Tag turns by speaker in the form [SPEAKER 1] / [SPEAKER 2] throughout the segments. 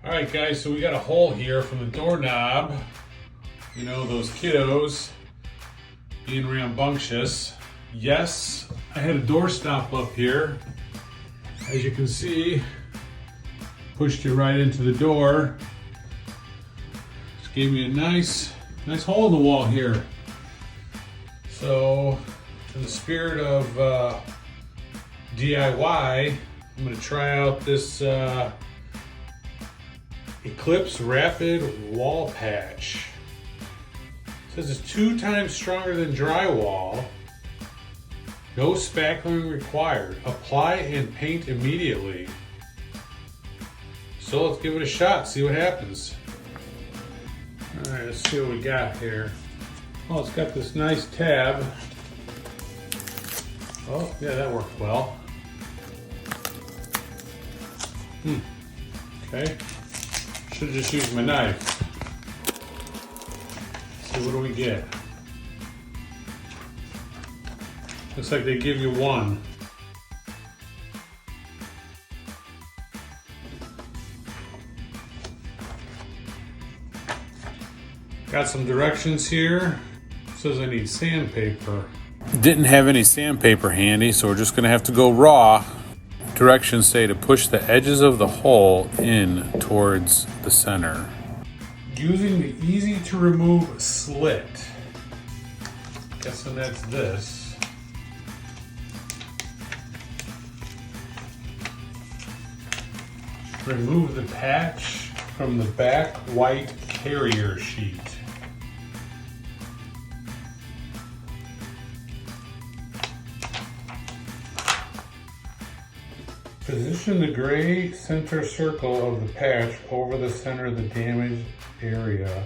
[SPEAKER 1] All right, guys, so we got a hole here from the doorknob. You know, those kiddos being rambunctious. Yes, I had a doorstop up here. As you can see, pushed it right into the door. Just gave me a nice hole in the wall here. So, in the spirit of DIY, I'm gonna try out this Eclipse Rapid Wall Patch. It says it's 2 times stronger than drywall. No spackling required. Apply and paint immediately. So let's give it a shot, see what happens. All right, let's see what we got here. Oh, it's got this nice tab. Oh, yeah, that worked well. Okay. Should have just used my knife. So what do we get? Looks like they give you one. Got some directions here. It says I need sandpaper. Didn't have any sandpaper handy, so we're just gonna have to go raw. Directions say to push the edges of the hole in towards the center. Using the easy to remove slit. Guessing that's this. Remove the patch from the back white carrier sheet. Position the gray center circle of the patch over the center of the damaged area.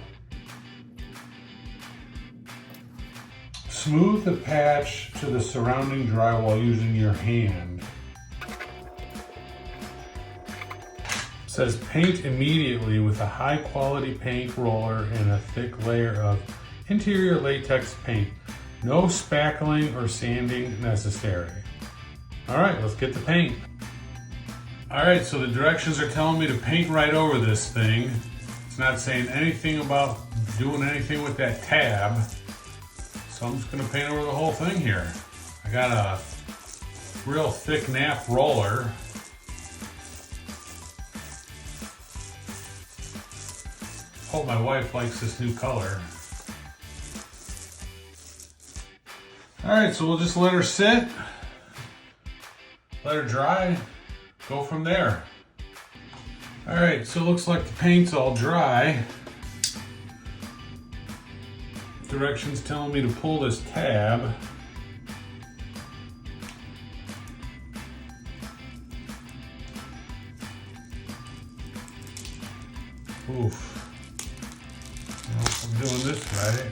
[SPEAKER 1] Smooth the patch to the surrounding drywall using your hand. It says paint immediately with a high quality paint roller and a thick layer of interior latex paint. No spackling or sanding necessary. All right, let's get the paint. All right, so the directions are telling me to paint right over this thing. It's not saying anything about doing anything with that tab. So I'm just gonna paint over the whole thing here. I got a real thick nap roller. Hope my wife likes this new color. All right, so we'll just let her sit, let her dry, go from there. All right, so it looks like the paint's all dry. Directions telling me to pull this tab. Oof. I hope I'm doing this right.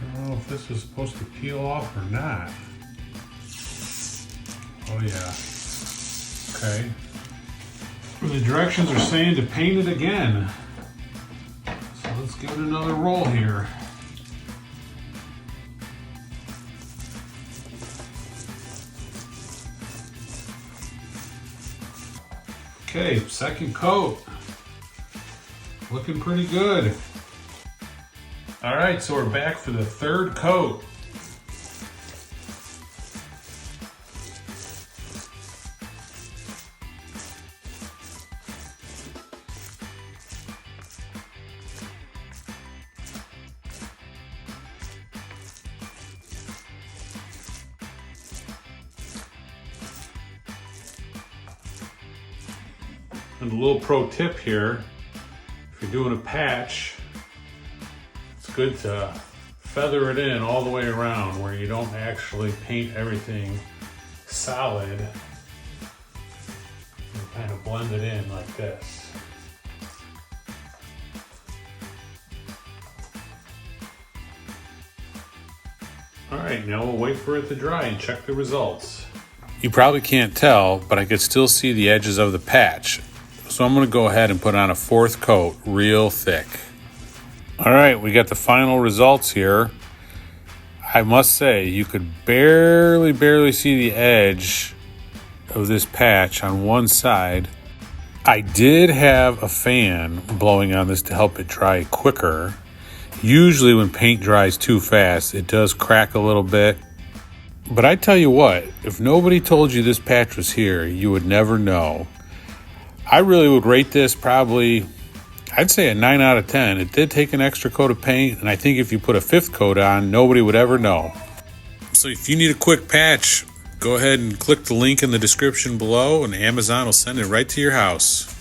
[SPEAKER 1] I don't know if this is supposed to peel off or not. Oh yeah. Okay. The directions are saying to paint it again. So let's give it another roll here. Okay, second coat. Looking pretty good. All right, so we're back for the third coat. And a little pro tip here, if you're doing a patch, it's good to feather it in all the way around where you don't actually paint everything solid. And kind of blend it in like this. All right, now we'll wait for it to dry and check the results. You probably can't tell, but I could still see the edges of the patch. So I'm going to go ahead and put on a fourth coat real thick. All right, we got the final results here. I must say, you could barely see the edge of this patch on one side. I did have a fan blowing on this to help it dry quicker. Usually when paint dries too fast, it does crack a little bit. But I tell you what, if nobody told you this patch was here, you would never know. I really would rate this probably, I'd say a 9 out of 10. It did take an extra coat of paint, and I think if you put a 5th coat on, nobody would ever know. So if you need a quick patch, go ahead and click the link in the description below, and Amazon will send it right to your house.